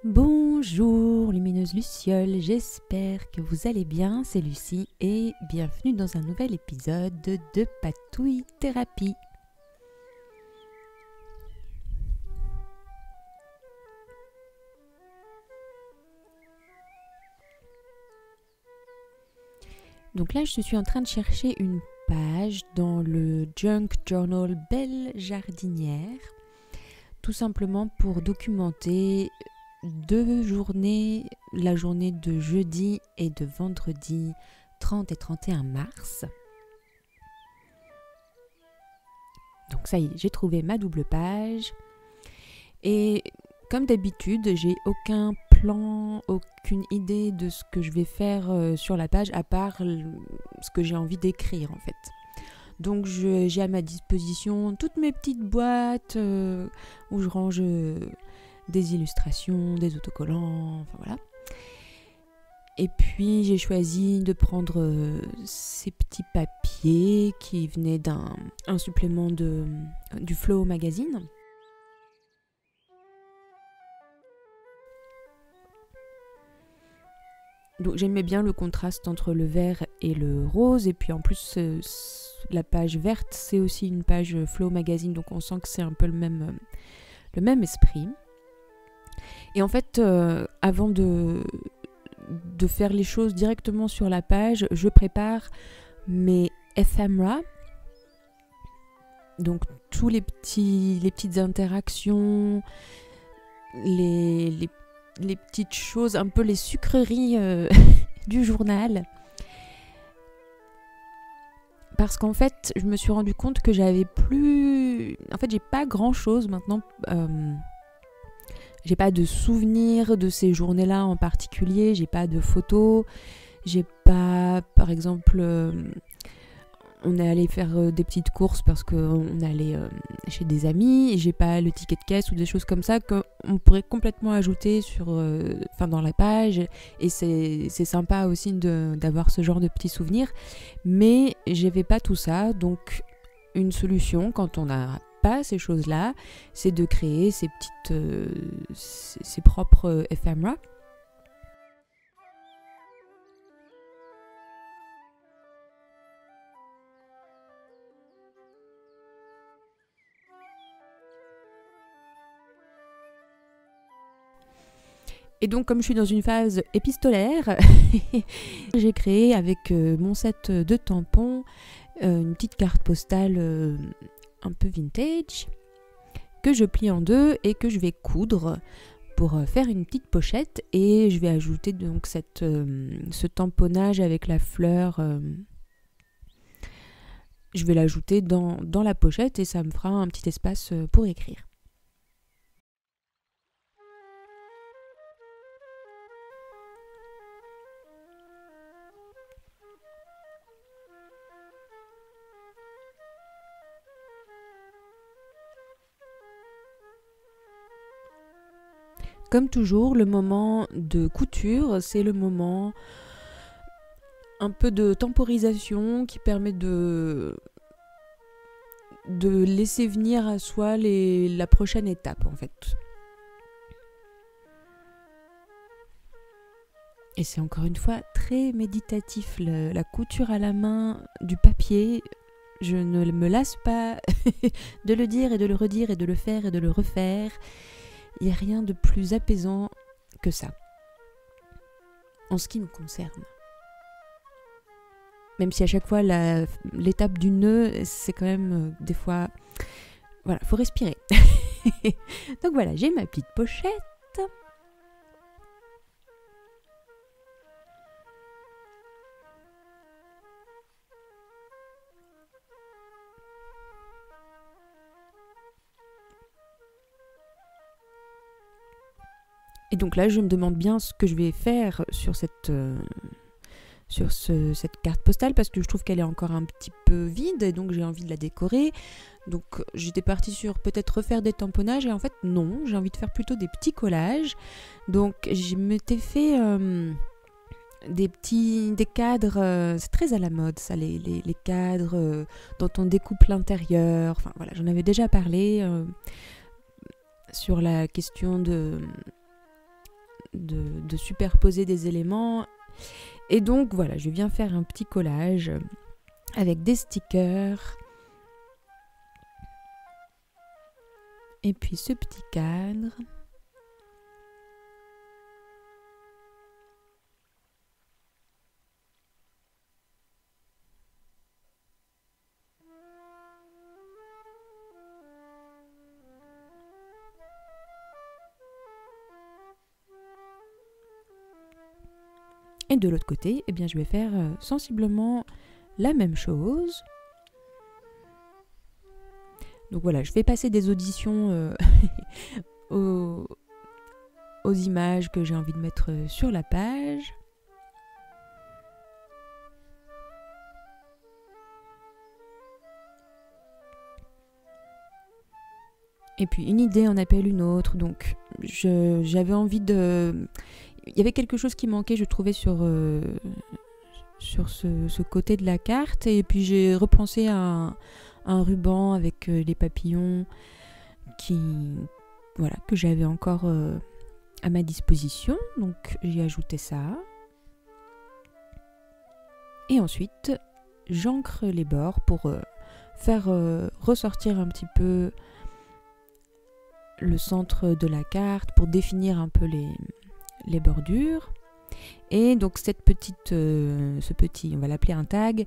Bonjour lumineuse Luciole, j'espère que vous allez bien, c'est Lucie et bienvenue dans un nouvel épisode de Patouille Thérapie. Donc là je suis en train de chercher une page dans le Junk Journal Belle Jardinière, tout simplement pour documenter 2 journées, la journée de jeudi et de vendredi 30 et 31 mars. Donc ça y est, j'ai trouvé ma double page. Et comme d'habitude, j'ai aucun plan, aucune idée de ce que je vais faire sur la page, à part ce que j'ai envie d'écrire en fait. Donc j'ai à ma disposition toutes mes petites boîtes où je range des illustrations, des autocollants, enfin voilà. Et puis j'ai choisi de prendre ces petits papiers qui venaient d'un supplément du Flow Magazine. Donc j'aimais bien le contraste entre le vert et le rose, et puis en plus la page verte c'est aussi une page Flow Magazine, donc on sent que c'est un peu le même esprit. Et en fait avant de faire les choses directement sur la page, je prépare mes ephemera, donc tous les petites interactions, les petites choses, un peu les sucreries du journal. Parce qu'en fait, je me suis rendu compte que j'avais plus... En fait, j'ai pas grand-chose maintenant. J'ai pas de souvenirs de ces journées-là en particulier. J'ai pas de photos. J'ai pas, par exemple... on est allé faire des petites courses parce qu'on allait chez des amis, et j'ai pas le ticket de caisse ou des choses comme ça qu'on pourrait complètement ajouter dans la page, et c'est sympa aussi d'avoir ce genre de petits souvenirs, mais j'avais pas tout ça. Donc une solution quand on n'a pas ces choses-là, c'est de créer ses propres ephemera. Et donc, comme je suis dans une phase épistolaire, j'ai créé avec mon set de tampons une petite carte postale un peu vintage que je plie en deux et que je vais coudre pour faire une petite pochette. Et je vais ajouter donc ce tamponnage avec la fleur. Je vais l'ajouter dans la pochette et ça me fera un petit espace pour écrire. Comme toujours, le moment de couture, c'est le moment un peu de temporisation qui permet de laisser venir à soi la prochaine étape en fait. Et c'est encore une fois très méditatif, la couture à la main du papier. Je ne me lasse pas de le dire et de le redire et de le faire et de le refaire. Il n'y a rien de plus apaisant que ça, en ce qui me concerne. Même si à chaque fois l'étape du nœud, c'est quand même des fois... Voilà, faut respirer. Donc voilà, j'ai ma petite pochette. Et donc là, je me demande bien ce que je vais faire sur cette carte postale, parce que je trouve qu'elle est encore un petit peu vide et donc j'ai envie de la décorer. Donc j'étais partie sur peut-être refaire des tamponnages, et en fait non, j'ai envie de faire plutôt des petits collages. Donc je m'étais fait des cadres, c'est très à la mode ça, les cadres dont on découpe l'intérieur. Enfin voilà, j'en avais déjà parlé sur la question de superposer des éléments. Et donc voilà, je viens faire un petit collage avec des stickers. Et puis ce petit cadre. Et de l'autre côté, eh bien, je vais faire sensiblement la même chose. Donc voilà, je vais passer des auditions aux images que j'ai envie de mettre sur la page. Et puis une idée en appelle une autre, donc j'avais envie de... Il y avait quelque chose qui manquait, je trouvais, sur ce côté de la carte, et puis j'ai repensé à un ruban avec les papillons que j'avais encore à ma disposition, donc j'ai ajouté ça. Et ensuite, j'encre les bords pour faire ressortir un petit peu le centre de la carte, pour définir un peu les bordures. Et donc ce petit, on va l'appeler un tag,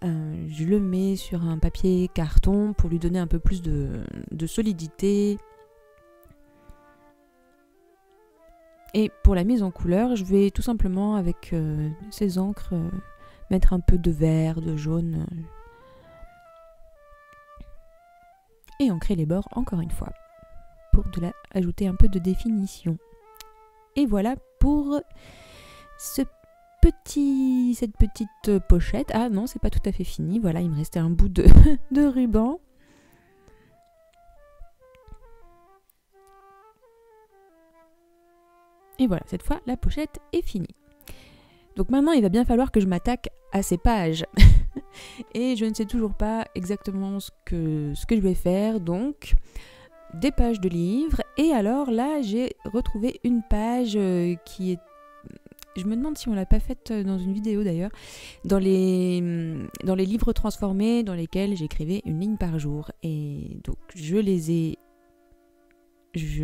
je le mets sur un papier carton pour lui donner un peu plus de solidité. Et pour la mise en couleur, je vais tout simplement avec ces encres mettre un peu de vert, de jaune et ancrer les bords encore une fois pour ajouter un peu de définition. Et voilà pour cette petite pochette. Ah non, c'est pas tout à fait fini. Voilà, il me restait un bout de ruban. Et voilà, cette fois, la pochette est finie. Donc maintenant, il va bien falloir que je m'attaque à ces pages. Et je ne sais toujours pas exactement ce que je vais faire. Donc, des pages de livres. Et alors là, j'ai retrouvé une page qui est... Je me demande si on l'a pas faite dans une vidéo d'ailleurs. Dans les livres transformés dans lesquels j'écrivais une ligne par jour. Et donc, je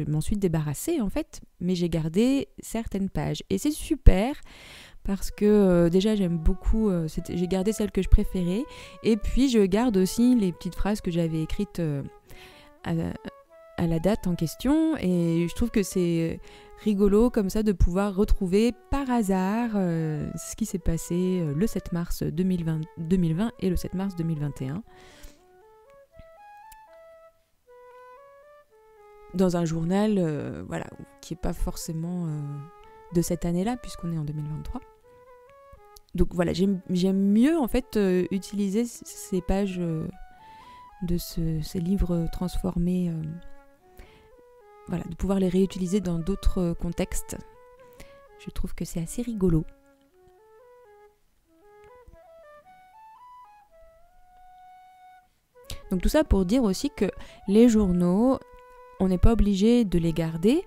m'en suis débarrassée en fait, mais j'ai gardé certaines pages. Et c'est super parce que déjà j'aime beaucoup, j'ai gardé celles que je préférais. Et puis je garde aussi les petites phrases que j'avais écrites à la date en question. Et je trouve que c'est rigolo comme ça de pouvoir retrouver par hasard ce qui s'est passé le 7 mars 2020 et le 7 mars 2021. Dans un journal voilà, qui n'est pas forcément de cette année-là, puisqu'on est en 2023. Donc voilà, j'aime mieux en fait utiliser ces pages de ces livres transformés, voilà, de pouvoir les réutiliser dans d'autres contextes. Je trouve que c'est assez rigolo. Donc tout ça pour dire aussi que les journaux, on n'est pas obligé de les garder,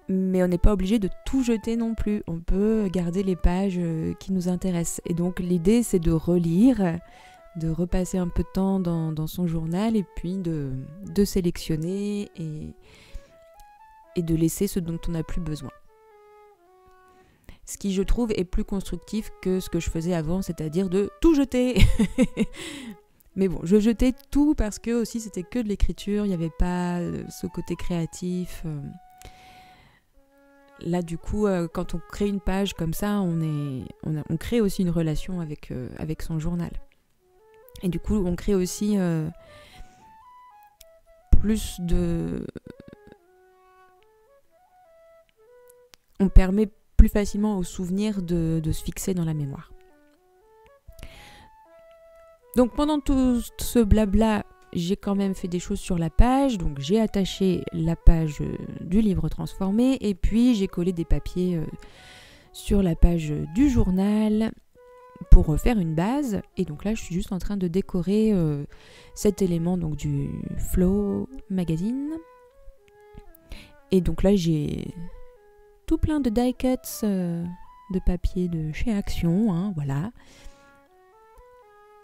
mais on n'est pas obligé de tout jeter non plus. On peut garder les pages qui nous intéressent. Et donc l'idée, c'est de relire, de repasser un peu de temps dans son journal et puis de sélectionner et de laisser ce dont on n'a plus besoin. Ce qui, je trouve, est plus constructif que ce que je faisais avant, c'est-à-dire de tout jeter. Mais bon, je jetais tout parce que aussi c'était que de l'écriture, il n'y avait pas ce côté créatif. Là, du coup, quand on crée une page comme ça, on crée aussi une relation avec son journal. Et du coup, on crée aussi plus de... On permet plus facilement au souvenir de se fixer dans la mémoire. Donc pendant tout ce blabla, j'ai quand même fait des choses sur la page. Donc j'ai attaché la page du livre transformé et puis j'ai collé des papiers sur la page du journal pour faire une base. Et donc là, je suis juste en train de décorer cet élément donc du Flow Magazine. Et donc là, j'ai tout plein de die cuts de papier de chez Action, hein, voilà.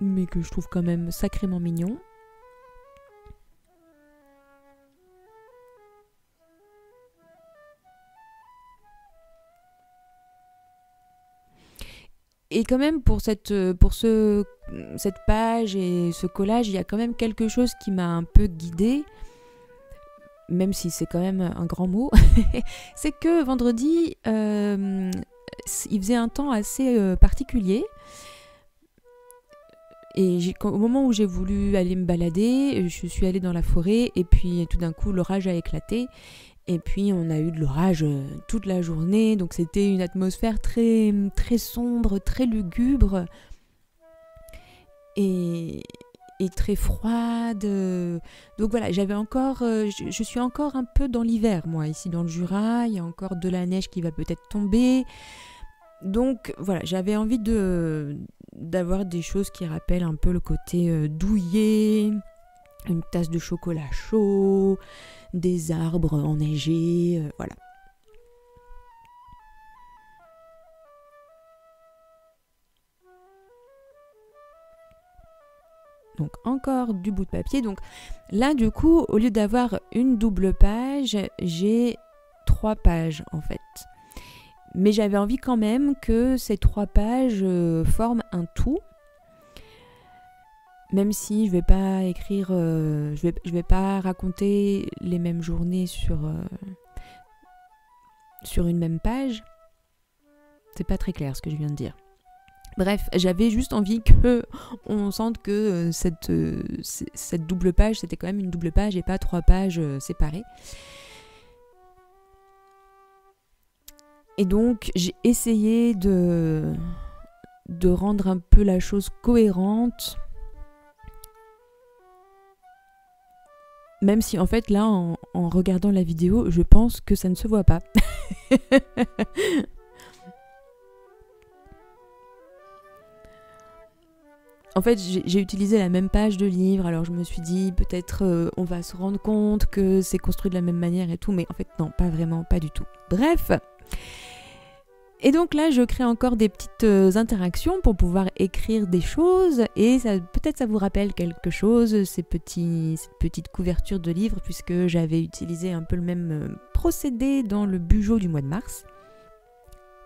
Mais que je trouve quand même sacrément mignon. Et quand même pour cette page et ce collage, il y a quand même quelque chose qui m'a un peu guidée, même si c'est quand même un grand mot. C'est que vendredi, il faisait un temps assez particulier. Et au moment où j'ai voulu aller me balader, je suis allée dans la forêt et puis tout d'un coup l'orage a éclaté. Et puis on a eu de l'orage toute la journée, donc c'était une atmosphère très, très sombre, très lugubre et très froide. Donc voilà, je suis encore un peu dans l'hiver, moi, ici dans le Jura, il y a encore de la neige qui va peut-être tomber. Donc voilà, j'avais envie d'avoir des choses qui rappellent un peu le côté douillet, une tasse de chocolat chaud, des arbres enneigés, voilà. Donc encore du bout de papier. Donc là du coup, au lieu d'avoir une double page, j'ai 3 pages en fait. Mais j'avais envie quand même que ces 3 pages forment un tout. Même si je vais pas écrire, je vais pas raconter les mêmes journées sur une même page. C'est pas très clair ce que je viens de dire. Bref, j'avais juste envie que on sente que cette double page, c'était quand même une double page et pas 3 pages séparées. Et donc, j'ai essayé de rendre un peu la chose cohérente. Même si en fait là en regardant la vidéo je pense que ça ne se voit pas. En fait j'ai utilisé la même page de livre, alors je me suis dit peut-être on va se rendre compte que c'est construit de la même manière et tout, mais en fait non, pas vraiment, pas du tout. Bref. Et donc là, je crée encore des petites interactions pour pouvoir écrire des choses et peut-être ça vous rappelle quelque chose, cette petite couverture de livre, puisque j'avais utilisé un peu le même procédé dans le Bugeot du mois de mars.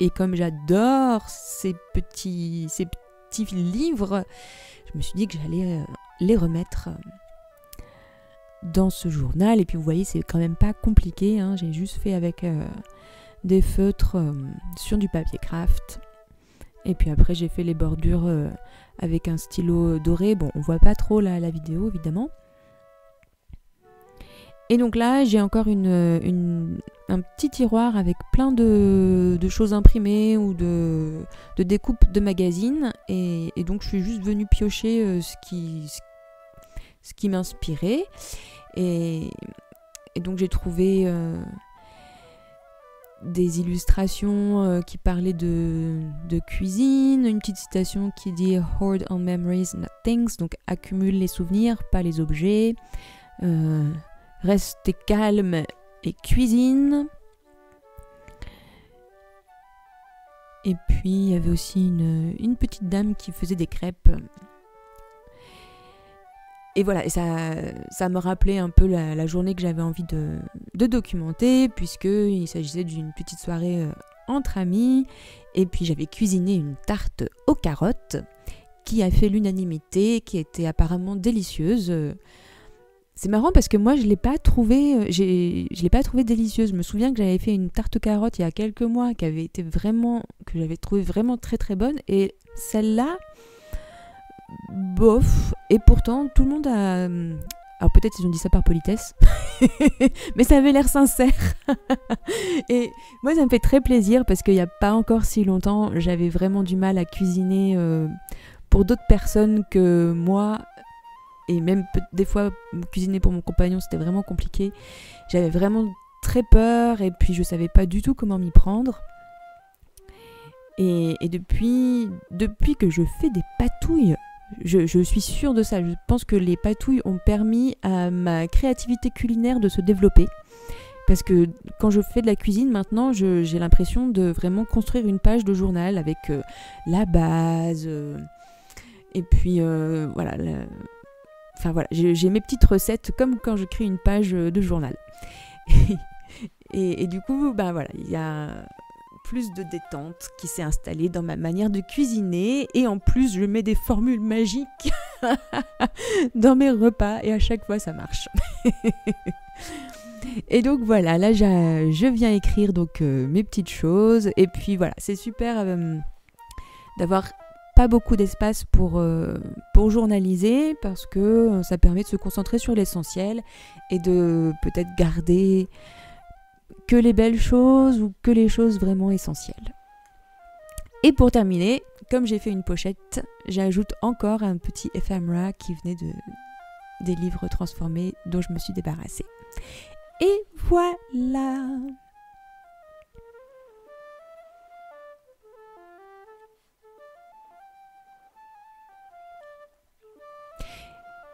Et comme j'adore ces petits livres, je me suis dit que j'allais les remettre dans ce journal. Et puis vous voyez, c'est quand même pas compliqué, hein, j'ai juste fait avec des feutres sur du papier craft. Et puis après, j'ai fait les bordures avec un stylo doré. Bon, on voit pas trop la vidéo, évidemment. Et donc là, j'ai encore un petit tiroir avec plein de choses imprimées ou de découpes de magazines. Et donc, je suis juste venue piocher ce qui m'inspirait. Et donc, j'ai trouvé des illustrations qui parlaient de cuisine, une petite citation qui dit « Hoard on memories, not things », donc accumule les souvenirs, pas les objets, reste calme et cuisine. Et puis il y avait aussi une petite dame qui faisait des crêpes. Et voilà, et ça me rappelait un peu la journée que j'avais envie de documenter, puisqu'il s'agissait d'une petite soirée entre amis. Et puis j'avais cuisiné une tarte aux carottes qui a fait l'unanimité, qui était apparemment délicieuse. C'est marrant parce que moi je l'ai pas trouvée délicieuse. Je me souviens que j'avais fait une tarte aux carottes il y a quelques mois que j'avais trouvée vraiment très très bonne. Et celle-là, bof, et pourtant tout le monde a... Alors peut-être ils ont dit ça par politesse, mais ça avait l'air sincère. Et moi ça me fait très plaisir parce qu'il n'y a pas encore si longtemps, j'avais vraiment du mal à cuisiner pour d'autres personnes que moi, et même des fois cuisiner pour mon compagnon c'était vraiment compliqué. J'avais vraiment très peur et puis je savais pas du tout comment m'y prendre. Et depuis que je fais des patouilles, je suis sûre de ça. Je pense que les patouilles ont permis à ma créativité culinaire de se développer. Parce que quand je fais de la cuisine maintenant, j'ai l'impression de vraiment construire une page de journal avec la base. Et puis voilà. Enfin voilà, j'ai mes petites recettes comme quand je crée une page de journal. et du coup, bah voilà, il y a plus de détente qui s'est installée dans ma manière de cuisiner. Et en plus, je mets des formules magiques dans mes repas. Et à chaque fois, ça marche. Et donc voilà, là je viens écrire donc mes petites choses. Et puis voilà, c'est super d'avoir pas beaucoup d'espace pour journaliser, parce que ça permet de se concentrer sur l'essentiel et de peut-être garder que les belles choses ou que les choses vraiment essentielles. Et pour terminer, comme j'ai fait une pochette, j'ajoute encore un petit ephemera qui venait des livres transformés dont je me suis débarrassée. Et voilà!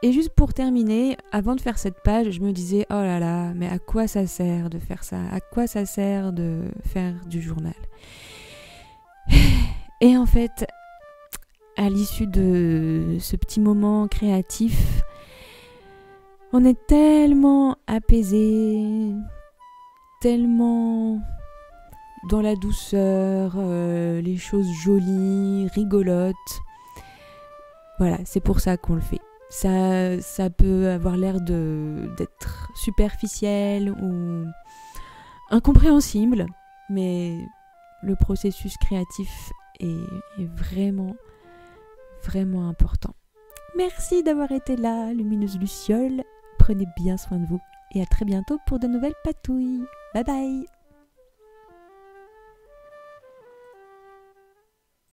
Et juste pour terminer, avant de faire cette page, je me disais, oh là là, mais à quoi ça sert de faire ça? À quoi ça sert de faire du journal? Et en fait, à l'issue de ce petit moment créatif, on est tellement apaisé, tellement dans la douceur, les choses jolies, rigolotes. Voilà, c'est pour ça qu'on le fait. Ça peut avoir l'air d'être superficiel ou incompréhensible, mais le processus créatif est vraiment, vraiment important. Merci d'avoir été là, lumineuse Luciole. Prenez bien soin de vous et à très bientôt pour de nouvelles patouilles. Bye bye!